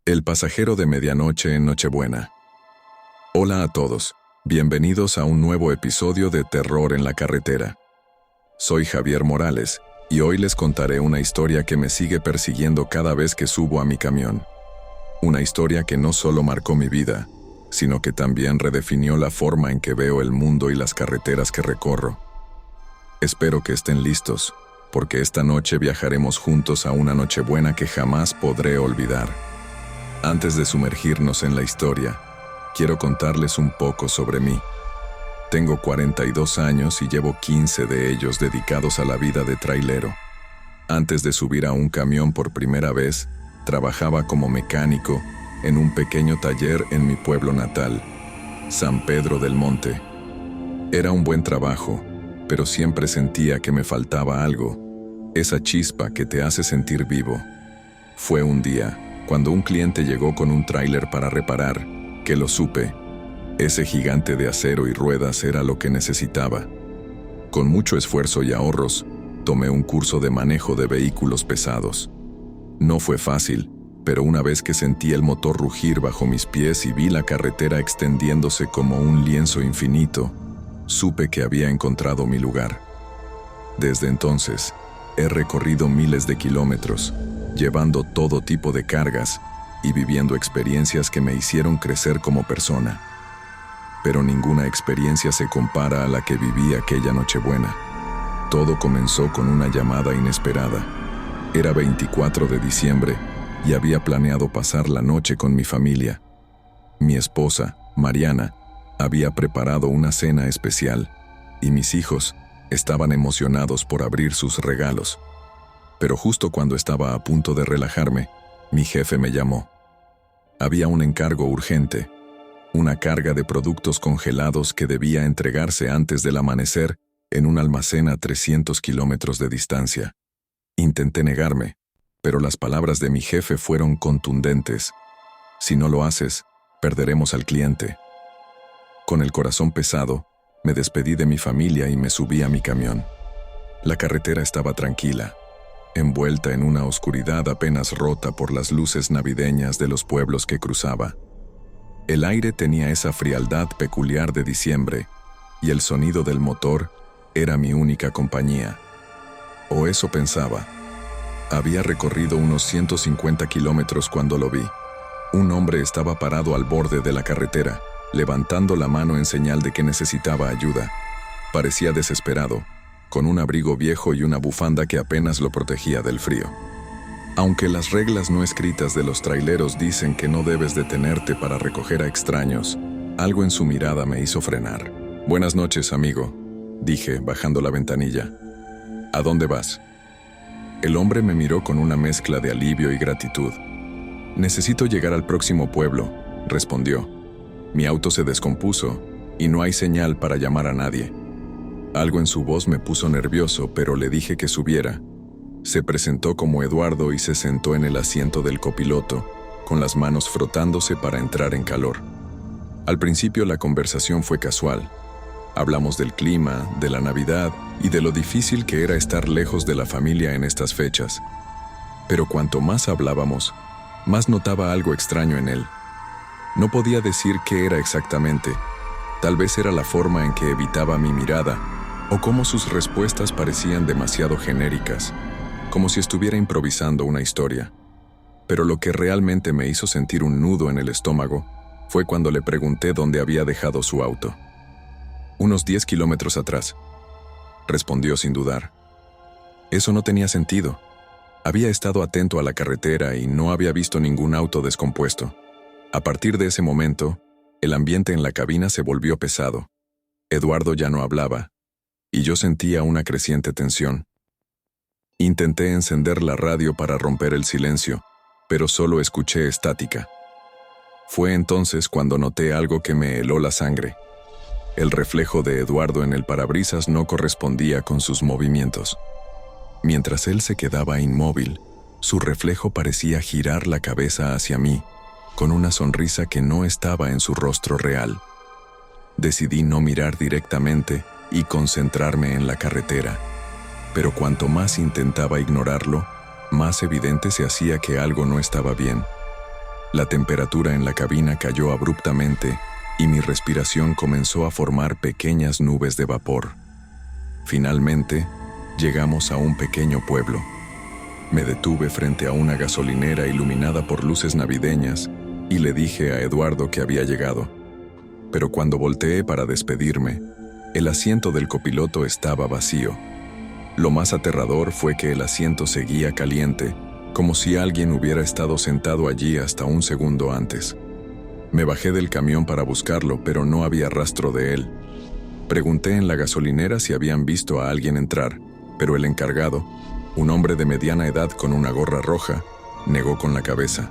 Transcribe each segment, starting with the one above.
El pasajero de medianoche en Nochebuena. Hola a todos, bienvenidos a un nuevo episodio de Terror en la Carretera. Soy Javier Morales, y hoy les contaré una historia que me sigue persiguiendo cada vez que subo a mi camión. Una historia que no solo marcó mi vida, sino que también redefinió la forma en que veo el mundo y las carreteras que recorro. Espero que estén listos, porque esta noche viajaremos juntos a una Nochebuena que jamás podré olvidar. Antes de sumergirnos en la historia, quiero contarles un poco sobre mí. Tengo 42 años y llevo 15 de ellos dedicados a la vida de trailero. Antes de subir a un camión por primera vez, trabajaba como mecánico en un pequeño taller en mi pueblo natal, San Pedro del Monte. Era un buen trabajo, pero siempre sentía que me faltaba algo, esa chispa que te hace sentir vivo. Fue un día, cuando un cliente llegó con un tráiler para reparar, que lo supe. Ese gigante de acero y ruedas era lo que necesitaba. Con mucho esfuerzo y ahorros, tomé un curso de manejo de vehículos pesados. No fue fácil, pero una vez que sentí el motor rugir bajo mis pies y vi la carretera extendiéndose como un lienzo infinito, supe que había encontrado mi lugar. Desde entonces, he recorrido miles de kilómetros, llevando todo tipo de cargas y viviendo experiencias que me hicieron crecer como persona. Pero ninguna experiencia se compara a la que viví aquella Nochebuena. Todo comenzó con una llamada inesperada. Era 24 de diciembre y había planeado pasar la noche con mi familia. Mi esposa, Mariana, había preparado una cena especial y mis hijos estaban emocionados por abrir sus regalos. Pero justo cuando estaba a punto de relajarme, mi jefe me llamó. Había un encargo urgente, una carga de productos congelados que debía entregarse antes del amanecer en un almacén a 300 kilómetros de distancia. Intenté negarme, pero las palabras de mi jefe fueron contundentes. Si no lo haces, perderemos al cliente. Con el corazón pesado, me despedí de mi familia y me subí a mi camión. La carretera estaba tranquila, envuelta en una oscuridad apenas rota por las luces navideñas de los pueblos que cruzaba. El aire tenía esa frialdad peculiar de diciembre, y el sonido del motor era mi única compañía. O eso pensaba. Había recorrido unos 150 kilómetros cuando lo vi. Un hombre estaba parado al borde de la carretera, levantando la mano en señal de que necesitaba ayuda. Parecía desesperado, con un abrigo viejo y una bufanda que apenas lo protegía del frío. Aunque las reglas no escritas de los traileros dicen que no debes detenerte para recoger a extraños, algo en su mirada me hizo frenar. «Buenas noches, amigo», dije, bajando la ventanilla. «¿A dónde vas?» El hombre me miró con una mezcla de alivio y gratitud. «Necesito llegar al próximo pueblo», respondió. «Mi auto se descompuso y no hay señal para llamar a nadie». Algo en su voz me puso nervioso, pero le dije que subiera. Se presentó como Eduardo y se sentó en el asiento del copiloto, con las manos frotándose para entrar en calor. Al principio la conversación fue casual. Hablamos del clima, de la Navidad y de lo difícil que era estar lejos de la familia en estas fechas. Pero cuanto más hablábamos, más notaba algo extraño en él. No podía decir qué era exactamente. Tal vez era la forma en que evitaba mi mirada, o cómo sus respuestas parecían demasiado genéricas, como si estuviera improvisando una historia. Pero lo que realmente me hizo sentir un nudo en el estómago fue cuando le pregunté dónde había dejado su auto. «Unos 10 kilómetros atrás», respondió sin dudar. Eso no tenía sentido. Había estado atento a la carretera y no había visto ningún auto descompuesto. A partir de ese momento, el ambiente en la cabina se volvió pesado. Eduardo ya no hablaba, y yo sentía una creciente tensión. Intenté encender la radio para romper el silencio, pero solo escuché estática. Fue entonces cuando noté algo que me heló la sangre. El reflejo de Eduardo en el parabrisas no correspondía con sus movimientos. Mientras él se quedaba inmóvil, su reflejo parecía girar la cabeza hacia mí, con una sonrisa que no estaba en su rostro real. Decidí no mirar directamente y concentrarme en la carretera. Pero cuanto más intentaba ignorarlo, más evidente se hacía que algo no estaba bien. La temperatura en la cabina cayó abruptamente y mi respiración comenzó a formar pequeñas nubes de vapor. Finalmente, llegamos a un pequeño pueblo. Me detuve frente a una gasolinera iluminada por luces navideñas y le dije a Eduardo que había llegado. Pero cuando volteé para despedirme, el asiento del copiloto estaba vacío. Lo más aterrador fue que el asiento seguía caliente, como si alguien hubiera estado sentado allí hasta un segundo antes. Me bajé del camión para buscarlo, pero no había rastro de él. Pregunté en la gasolinera si habían visto a alguien entrar, pero el encargado, un hombre de mediana edad con una gorra roja, negó con la cabeza.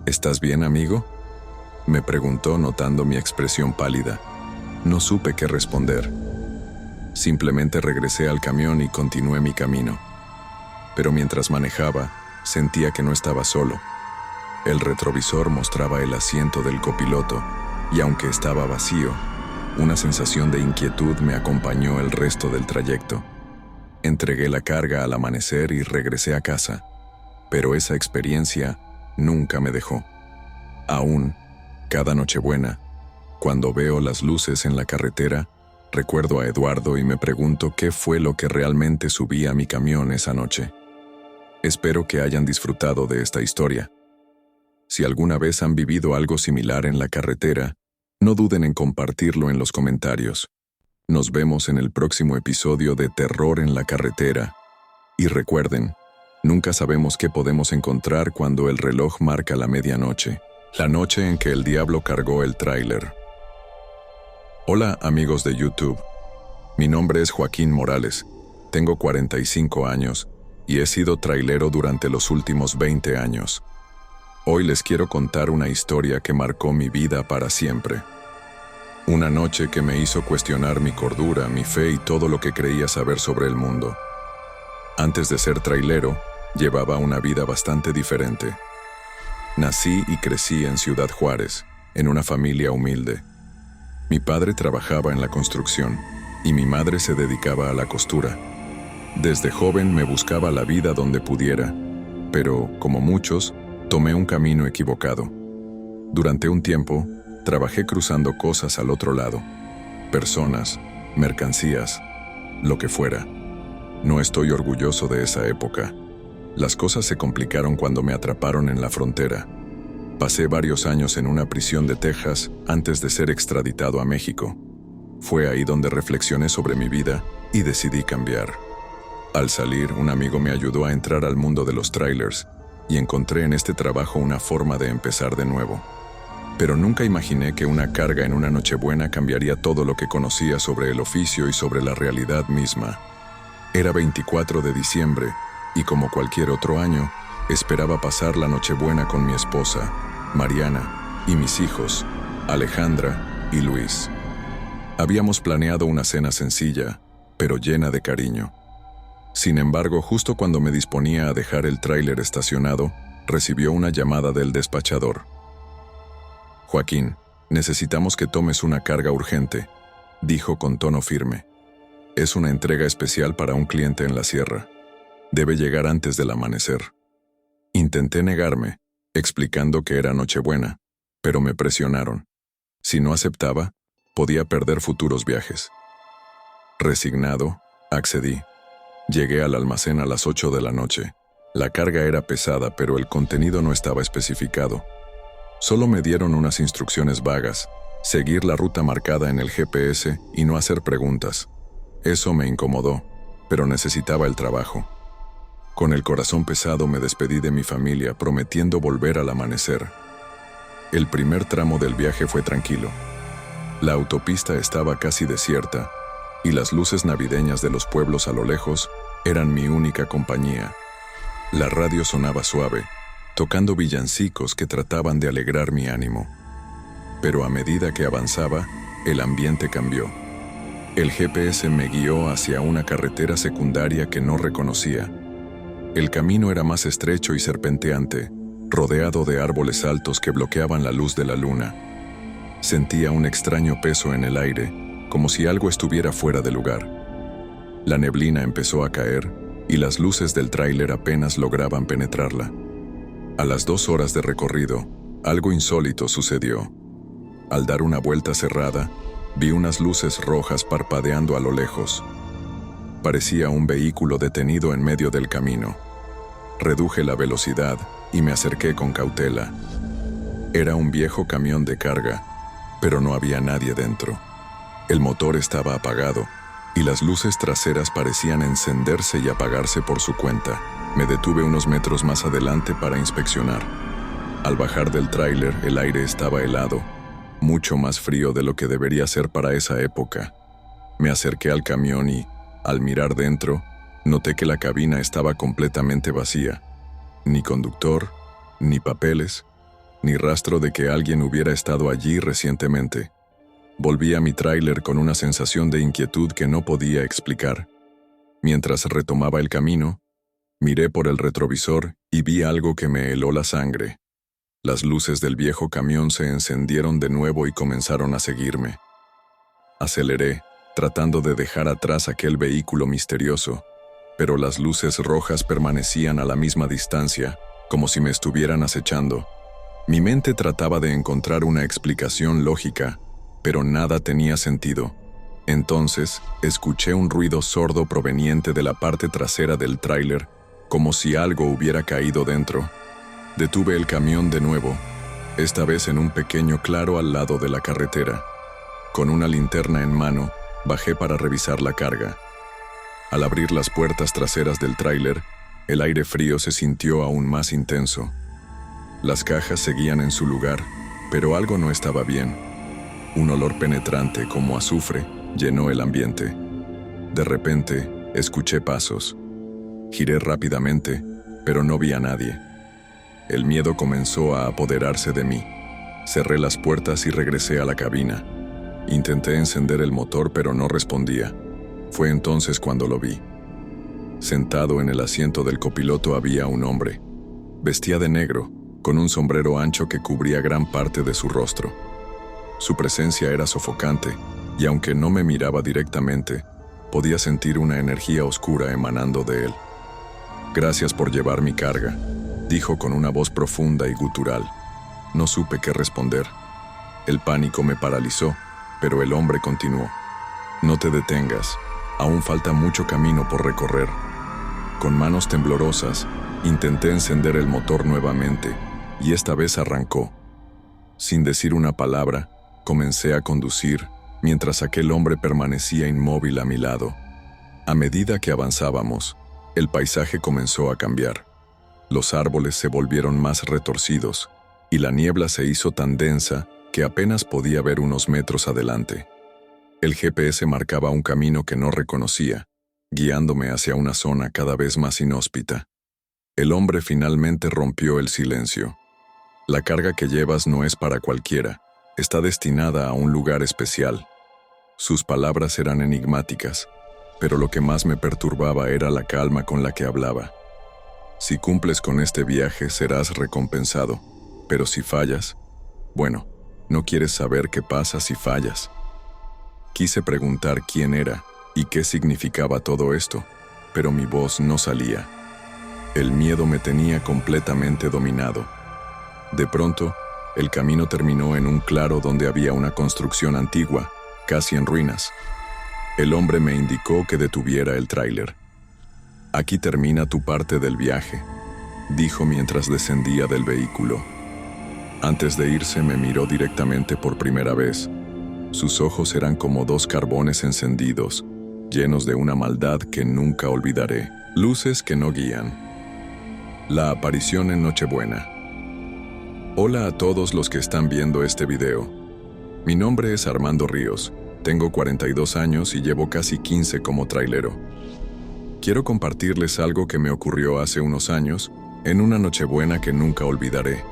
¿Estás bien, amigo?, me preguntó notando mi expresión pálida. No supe qué responder. Simplemente regresé al camión y continué mi camino. Pero mientras manejaba, sentía que no estaba solo. El retrovisor mostraba el asiento del copiloto, y aunque estaba vacío, una sensación de inquietud me acompañó el resto del trayecto. Entregué la carga al amanecer y regresé a casa, pero esa experiencia nunca me dejó. Aún, cada Nochebuena, cuando veo las luces en la carretera, recuerdo a Eduardo y me pregunto qué fue lo que realmente subí a mi camión esa noche. Espero que hayan disfrutado de esta historia. Si alguna vez han vivido algo similar en la carretera, no duden en compartirlo en los comentarios. Nos vemos en el próximo episodio de Terror en la Carretera. Y recuerden, nunca sabemos qué podemos encontrar cuando el reloj marca la medianoche, la noche en que el diablo cargó el tráiler. Hola amigos de YouTube, mi nombre es Joaquín Morales, tengo 45 años y he sido trailero durante los últimos 20 años. Hoy les quiero contar una historia que marcó mi vida para siempre. Una noche que me hizo cuestionar mi cordura, mi fe y todo lo que creía saber sobre el mundo. Antes de ser trailero, llevaba una vida bastante diferente. Nací y crecí en Ciudad Juárez, en una familia humilde. Mi padre trabajaba en la construcción y mi madre se dedicaba a la costura. Desde joven me buscaba la vida donde pudiera, pero, como muchos, tomé un camino equivocado. Durante un tiempo, trabajé cruzando cosas al otro lado. Personas, mercancías, lo que fuera. No estoy orgulloso de esa época. Las cosas se complicaron cuando me atraparon en la frontera. Pasé varios años en una prisión de Texas antes de ser extraditado a México. Fue ahí donde reflexioné sobre mi vida y decidí cambiar. Al salir, un amigo me ayudó a entrar al mundo de los trailers y encontré en este trabajo una forma de empezar de nuevo. Pero nunca imaginé que una carga en una Nochebuena cambiaría todo lo que conocía sobre el oficio y sobre la realidad misma. Era 24 de diciembre y como cualquier otro año, esperaba pasar la Nochebuena con mi esposa, Mariana, y mis hijos, Alejandra y Luis. Habíamos planeado una cena sencilla, pero llena de cariño. Sin embargo, justo cuando me disponía a dejar el tráiler estacionado, recibió una llamada del despachador. «Joaquín, necesitamos que tomes una carga urgente», dijo con tono firme. «Es una entrega especial para un cliente en la sierra. Debe llegar antes del amanecer». Intenté negarme, explicando que era Nochebuena, pero me presionaron. Si no aceptaba, podía perder futuros viajes. Resignado, accedí. Llegué al almacén a las 8 de la noche. La carga era pesada, pero el contenido no estaba especificado. Solo me dieron unas instrucciones vagas, seguir la ruta marcada en el GPS y no hacer preguntas. Eso me incomodó, pero necesitaba el trabajo. Con el corazón pesado me despedí de mi familia, prometiendo volver al amanecer. El primer tramo del viaje fue tranquilo. La autopista estaba casi desierta, y las luces navideñas de los pueblos a lo lejos eran mi única compañía. La radio sonaba suave, tocando villancicos que trataban de alegrar mi ánimo. Pero a medida que avanzaba, el ambiente cambió. El GPS me guió hacia una carretera secundaria que no reconocía. El camino era más estrecho y serpenteante, rodeado de árboles altos que bloqueaban la luz de la luna. Sentía un extraño peso en el aire, como si algo estuviera fuera de lugar. La neblina empezó a caer y las luces del tráiler apenas lograban penetrarla. A las 2 horas de recorrido, algo insólito sucedió. Al dar una vuelta cerrada, vi unas luces rojas parpadeando a lo lejos. Parecía un vehículo detenido en medio del camino. Reduje la velocidad y me acerqué con cautela. Era un viejo camión de carga, pero no había nadie dentro. El motor estaba apagado y las luces traseras parecían encenderse y apagarse por su cuenta. Me detuve unos metros más adelante para inspeccionar. Al bajar del tráiler, el aire estaba helado, mucho más frío de lo que debería ser para esa época. Me acerqué al camión y, al mirar dentro, noté que la cabina estaba completamente vacía. Ni conductor, ni papeles, ni rastro de que alguien hubiera estado allí recientemente. Volví a mi tráiler con una sensación de inquietud que no podía explicar. Mientras retomaba el camino, miré por el retrovisor y vi algo que me heló la sangre. Las luces del viejo camión se encendieron de nuevo y comenzaron a seguirme. Aceleré, tratando de dejar atrás aquel vehículo misterioso, pero las luces rojas permanecían a la misma distancia, como si me estuvieran acechando. Mi mente trataba de encontrar una explicación lógica, pero nada tenía sentido. Entonces, escuché un ruido sordo proveniente de la parte trasera del tráiler, como si algo hubiera caído dentro. Detuve el camión de nuevo, esta vez en un pequeño claro al lado de la carretera. Con una linterna en mano, bajé para revisar la carga. Al abrir las puertas traseras del tráiler, el aire frío se sintió aún más intenso. Las cajas seguían en su lugar, pero algo no estaba bien. Un olor penetrante como azufre llenó el ambiente. De repente, escuché pasos. Giré rápidamente, pero no vi a nadie. El miedo comenzó a apoderarse de mí. Cerré las puertas y regresé a la cabina. Intenté encender el motor, pero no respondía. Fue entonces cuando lo vi. Sentado en el asiento del copiloto había un hombre. Vestía de negro, con un sombrero ancho que cubría gran parte de su rostro. Su presencia era sofocante, y aunque no me miraba directamente, podía sentir una energía oscura emanando de él. «Gracias por llevar mi carga», dijo con una voz profunda y gutural. No supe qué responder. El pánico me paralizó, pero el hombre continuó. «No te detengas, aún falta mucho camino por recorrer». Con manos temblorosas, intenté encender el motor nuevamente, y esta vez arrancó. Sin decir una palabra, comencé a conducir, mientras aquel hombre permanecía inmóvil a mi lado. A medida que avanzábamos, el paisaje comenzó a cambiar. Los árboles se volvieron más retorcidos, y la niebla se hizo tan densa que apenas podía ver unos metros adelante. El GPS marcaba un camino que no reconocía, guiándome hacia una zona cada vez más inhóspita. El hombre finalmente rompió el silencio. «La carga que llevas no es para cualquiera, está destinada a un lugar especial». Sus palabras eran enigmáticas, pero lo que más me perturbaba era la calma con la que hablaba. «Si cumples con este viaje serás recompensado, pero si fallas, bueno, no quieres saber qué pasa si fallas». Quise preguntar quién era y qué significaba todo esto, pero mi voz no salía. El miedo me tenía completamente dominado. De pronto, el camino terminó en un claro donde había una construcción antigua, casi en ruinas. El hombre me indicó que detuviera el tráiler. «Aquí termina tu parte del viaje», dijo mientras descendía del vehículo. Antes de irse me miró directamente por primera vez. Sus ojos eran como dos carbones encendidos, llenos de una maldad que nunca olvidaré. Luces que no guían. La aparición en Nochebuena. Hola a todos los que están viendo este video. Mi nombre es Armando Ríos, tengo 42 años y llevo casi 15 como trailero. Quiero compartirles algo que me ocurrió hace unos años, en una Nochebuena que nunca olvidaré.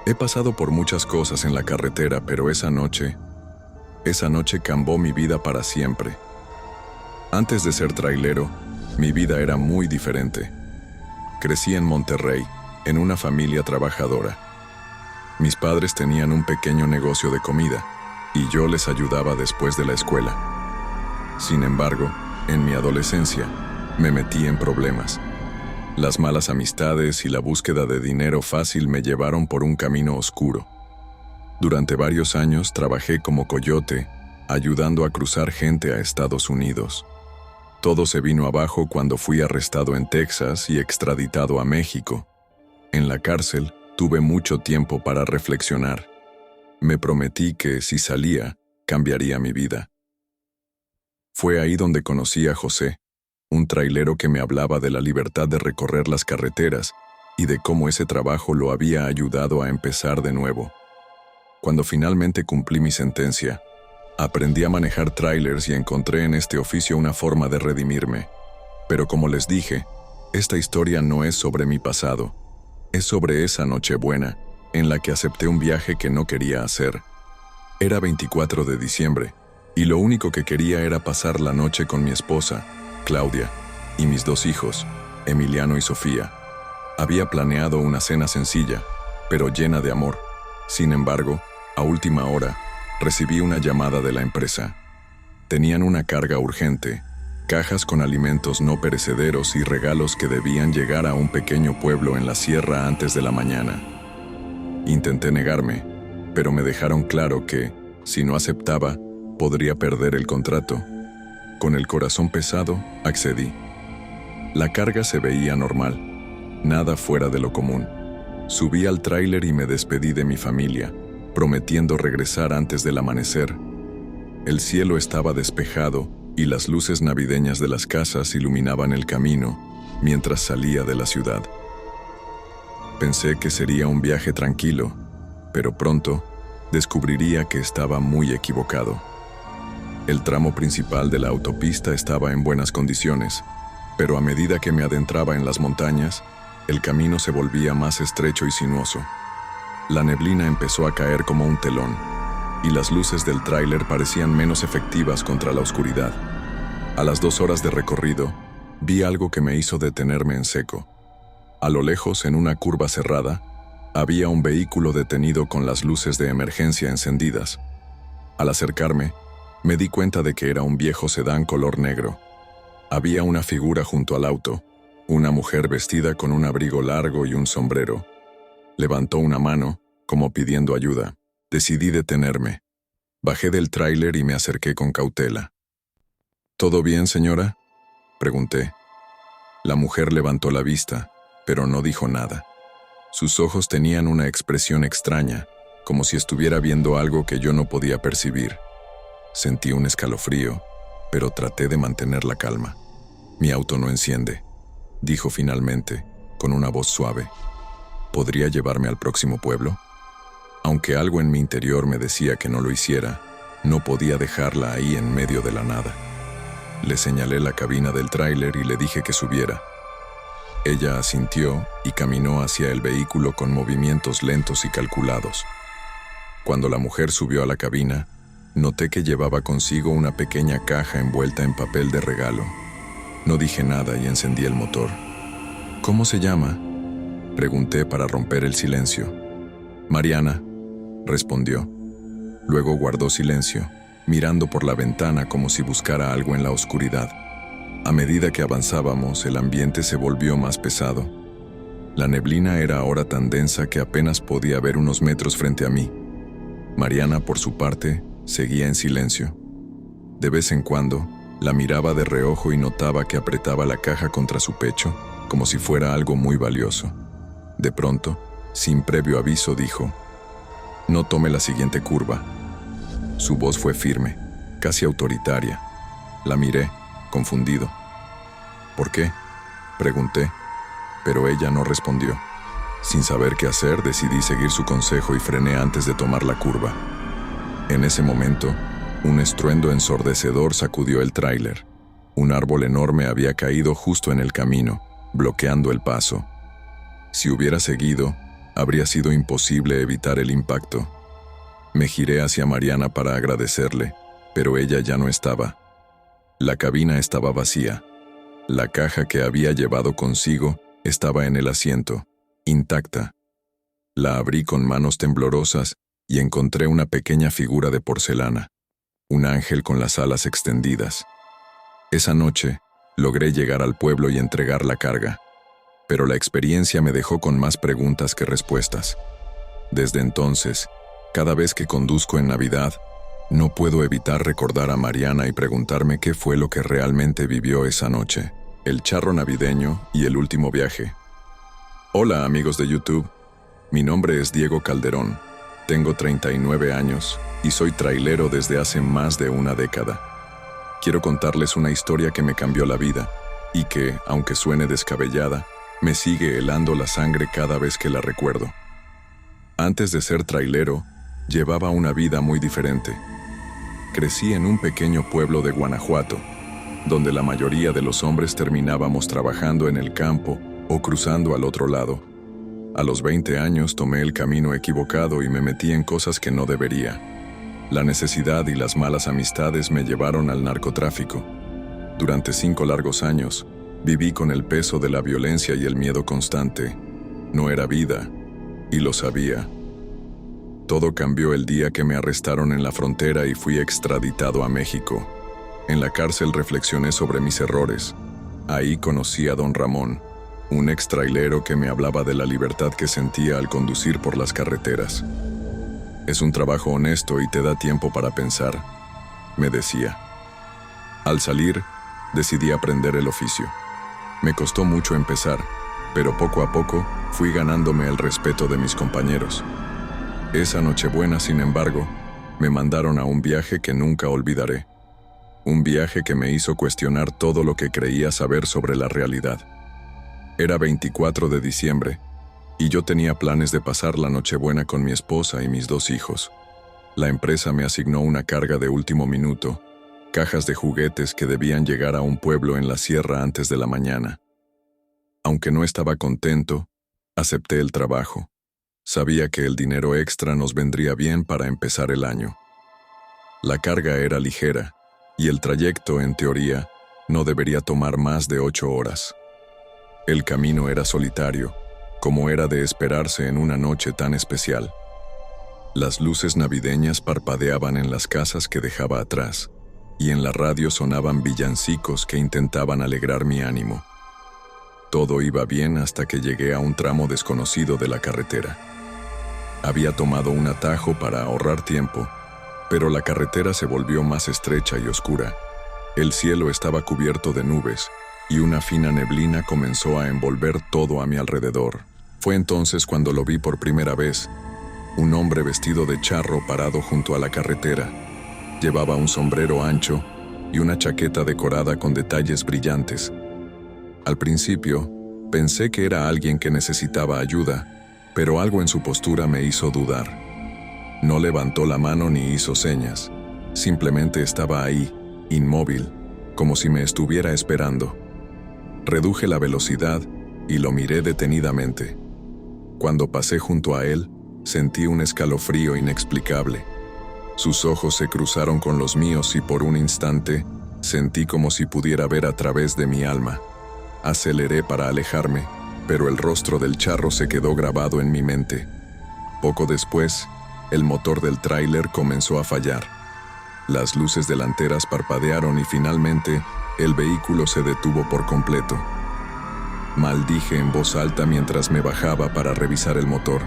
He pasado por muchas cosas en la carretera, pero esa noche cambió mi vida para siempre. Antes de ser trailero, mi vida era muy diferente. Crecí en Monterrey, en una familia trabajadora. Mis padres tenían un pequeño negocio de comida, y yo les ayudaba después de la escuela. Sin embargo, en mi adolescencia, me metí en problemas. Las malas amistades y la búsqueda de dinero fácil me llevaron por un camino oscuro. Durante varios años trabajé como coyote, ayudando a cruzar gente a Estados Unidos. Todo se vino abajo cuando fui arrestado en Texas y extraditado a México. En la cárcel tuve mucho tiempo para reflexionar. Me prometí que, si salía, cambiaría mi vida. Fue ahí donde conocí a José, un trailero que me hablaba de la libertad de recorrer las carreteras y de cómo ese trabajo lo había ayudado a empezar de nuevo. Cuando finalmente cumplí mi sentencia, aprendí a manejar trailers y encontré en este oficio una forma de redimirme. Pero como les dije, esta historia no es sobre mi pasado, es sobre esa Nochebuena en la que acepté un viaje que no quería hacer. Era 24 de diciembre, y lo único que quería era pasar la noche con mi esposa, Claudia, y mis 2 hijos, Emiliano y Sofía. Había planeado una cena sencilla, pero llena de amor. Sin embargo, a última hora, recibí una llamada de la empresa. Tenían una carga urgente, cajas con alimentos no perecederos y regalos que debían llegar a un pequeño pueblo en la sierra antes de la mañana. Intenté negarme, pero me dejaron claro que, si no aceptaba, podría perder el contrato. Con el corazón pesado, accedí. La carga se veía normal, nada fuera de lo común. Subí al tráiler y me despedí de mi familia, prometiendo regresar antes del amanecer. El cielo estaba despejado y las luces navideñas de las casas iluminaban el camino mientras salía de la ciudad. Pensé que sería un viaje tranquilo, pero pronto descubriría que estaba muy equivocado. El tramo principal de la autopista estaba en buenas condiciones, pero a medida que me adentraba en las montañas, el camino se volvía más estrecho y sinuoso. La neblina empezó a caer como un telón, y las luces del tráiler parecían menos efectivas contra la oscuridad. A las 2 horas de recorrido, vi algo que me hizo detenerme en seco. A lo lejos, en una curva cerrada, había un vehículo detenido con las luces de emergencia encendidas. Al acercarme, me di cuenta de que era un viejo sedán color negro. Había una figura junto al auto, una mujer vestida con un abrigo largo y un sombrero. Levantó una mano, como pidiendo ayuda. Decidí detenerme. Bajé del tráiler y me acerqué con cautela. ¿Todo bien, señora?, pregunté. La mujer levantó la vista, pero no dijo nada. Sus ojos tenían una expresión extraña, como si estuviera viendo algo que yo no podía percibir. Sentí un escalofrío, pero traté de mantener la calma. «Mi auto no enciende», dijo finalmente, con una voz suave. ¿Podría llevarme al próximo pueblo? Aunque algo en mi interior me decía que no lo hiciera, no podía dejarla ahí en medio de la nada. Le señalé la cabina del tráiler y le dije que subiera. Ella asintió y caminó hacia el vehículo con movimientos lentos y calculados. Cuando la mujer subió a la cabina, noté que llevaba consigo una pequeña caja envuelta en papel de regalo. No dije nada y encendí el motor. «¿Cómo se llama?», pregunté para romper el silencio. «Mariana», respondió. Luego guardó silencio, mirando por la ventana como si buscara algo en la oscuridad. A medida que avanzábamos, el ambiente se volvió más pesado. La neblina era ahora tan densa que apenas podía ver unos metros frente a mí. Mariana, por su parte, seguía en silencio. De vez en cuando, la miraba de reojo y notaba que apretaba la caja contra su pecho, como si fuera algo muy valioso. De pronto, sin previo aviso, dijo: «No tome la siguiente curva». Su voz fue firme, casi autoritaria. La miré, confundido. «¿Por qué?», pregunté, pero ella no respondió. Sin saber qué hacer, decidí seguir su consejo y frené antes de tomar la curva. En ese momento, un estruendo ensordecedor sacudió el tráiler. Un árbol enorme había caído justo en el camino, bloqueando el paso. Si hubiera seguido, habría sido imposible evitar el impacto. Me giré hacia Mariana para agradecerle, pero ella ya no estaba. La cabina estaba vacía. La caja que había llevado consigo estaba en el asiento, intacta. La abrí con manos temblorosas y encontré una pequeña figura de porcelana, un ángel con las alas extendidas. Esa noche, logré llegar al pueblo y entregar la carga. pero la experiencia me dejó con más preguntas que respuestas. Desde entonces, cada vez que conduzco en Navidad, no puedo evitar recordar a Mariana y preguntarme qué fue lo que realmente vivió esa noche. El charro navideño y el último viaje. Hola amigos de YouTube, mi nombre es Diego Calderón, tengo 39 años y soy trailero desde hace más de una década. Quiero contarles una historia que me cambió la vida y que, aunque suene descabellada, me sigue helando la sangre cada vez que la recuerdo. Antes de ser trailero, llevaba una vida muy diferente. Crecí en un pequeño pueblo de Guanajuato, donde la mayoría de los hombres terminábamos trabajando en el campo o cruzando al otro lado. A los 20 años tomé el camino equivocado y me metí en cosas que no debería. La necesidad y las malas amistades me llevaron al narcotráfico. Durante 5 largos años, viví con el peso de la violencia y el miedo constante. No era vida, y lo sabía. Todo cambió el día que me arrestaron en la frontera y fui extraditado a México. En la cárcel reflexioné sobre mis errores. Ahí conocí a don Ramón, un ex trailero que me hablaba de la libertad que sentía al conducir por las carreteras. Es un trabajo honesto y te da tiempo para pensar, me decía. Al salir, decidí aprender el oficio. Me costó mucho empezar, pero poco a poco fui ganándome el respeto de mis compañeros. Esa Nochebuena, sin embargo, me mandaron a un viaje que nunca olvidaré. Un viaje que me hizo cuestionar todo lo que creía saber sobre la realidad. Era 24 de diciembre, y yo tenía planes de pasar la Nochebuena con mi esposa y mis 2 hijos. La empresa me asignó una carga de último minuto, cajas de juguetes que debían llegar a un pueblo en la sierra antes de la mañana. Aunque no estaba contento, acepté el trabajo. Sabía que el dinero extra nos vendría bien para empezar el año. La carga era ligera, y el trayecto, en teoría, no debería tomar más de 8 horas. El camino era solitario, como era de esperarse en una noche tan especial. Las luces navideñas parpadeaban en las casas que dejaba atrás, y en la radio sonaban villancicos que intentaban alegrar mi ánimo. Todo iba bien hasta que llegué a un tramo desconocido de la carretera. Había tomado un atajo para ahorrar tiempo, pero la carretera se volvió más estrecha y oscura. El cielo estaba cubierto de nubes, y una fina neblina comenzó a envolver todo a mi alrededor. Fue entonces cuando lo vi por primera vez. Un hombre vestido de charro parado junto a la carretera. Llevaba un sombrero ancho y una chaqueta decorada con detalles brillantes. Al principio, pensé que era alguien que necesitaba ayuda, pero algo en su postura me hizo dudar. No levantó la mano ni hizo señas. Simplemente estaba ahí, inmóvil, como si me estuviera esperando. Reduje la velocidad y lo miré detenidamente. Cuando pasé junto a él, sentí un escalofrío inexplicable. Sus ojos se cruzaron con los míos y por un instante sentí como si pudiera ver a través de mi alma. Aceleré para alejarme, pero el rostro del charro se quedó grabado en mi mente. Poco después, el motor del tráiler comenzó a fallar. Las luces delanteras parpadearon y finalmente el vehículo se detuvo por completo. Maldije en voz alta mientras me bajaba para revisar el motor.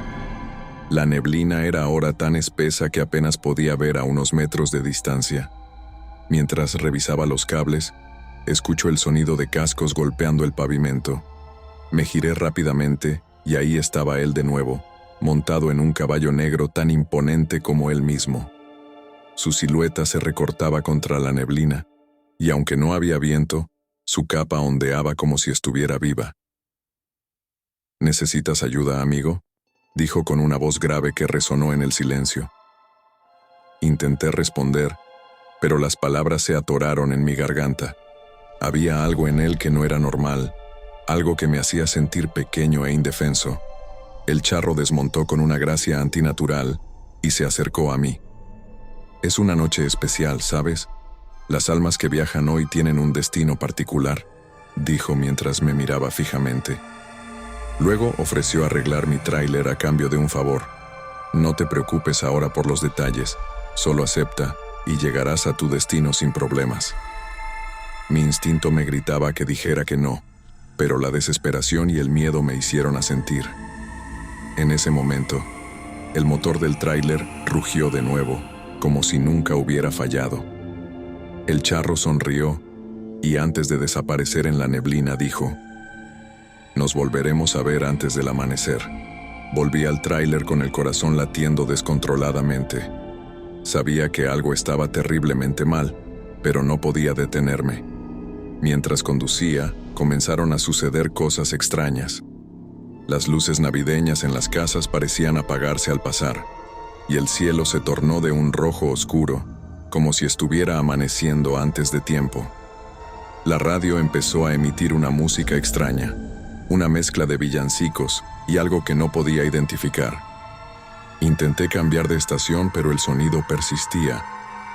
La neblina era ahora tan espesa que apenas podía ver a unos metros de distancia. Mientras revisaba los cables, escucho el sonido de cascos golpeando el pavimento. Me giré rápidamente y ahí estaba él de nuevo, montado en un caballo negro tan imponente como él mismo. Su silueta se recortaba contra la neblina, y aunque no había viento, su capa ondeaba como si estuviera viva. ¿Necesitas ayuda, amigo?, dijo con una voz grave que resonó en el silencio. Intenté responder, pero las palabras se atoraron en mi garganta. Había algo en él que no era normal, algo que me hacía sentir pequeño e indefenso. El charro desmontó con una gracia antinatural y se acercó a mí. Es una noche especial, ¿sabes? Las almas que viajan hoy tienen un destino particular, dijo mientras me miraba fijamente. Luego ofreció arreglar mi tráiler a cambio de un favor. No te preocupes ahora por los detalles, solo acepta y llegarás a tu destino sin problemas. Mi instinto me gritaba que dijera que no, pero la desesperación y el miedo me hicieron asentir. En ese momento, el motor del tráiler rugió de nuevo, como si nunca hubiera fallado. El charro sonrió y antes de desaparecer en la neblina dijo: «Nos volveremos a ver antes del amanecer». Volví al tráiler con el corazón latiendo descontroladamente. Sabía que algo estaba terriblemente mal, pero no podía detenerme. Mientras conducía, comenzaron a suceder cosas extrañas. Las luces navideñas en las casas parecían apagarse al pasar, y el cielo se tornó de un rojo oscuro, como si estuviera amaneciendo antes de tiempo. La radio empezó a emitir una música extraña, una mezcla de villancicos y algo que no podía identificar. Intenté cambiar de estación, pero el sonido persistía,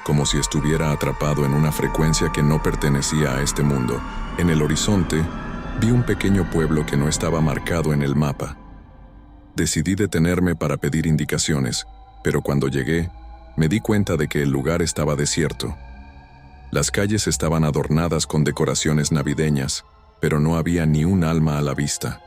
como si estuviera atrapado en una frecuencia que no pertenecía a este mundo. En el horizonte, vi un pequeño pueblo que no estaba marcado en el mapa. Decidí detenerme para pedir indicaciones, pero cuando llegué, me di cuenta de que el lugar estaba desierto. Las calles estaban adornadas con decoraciones navideñas, pero no había ni un alma a la vista.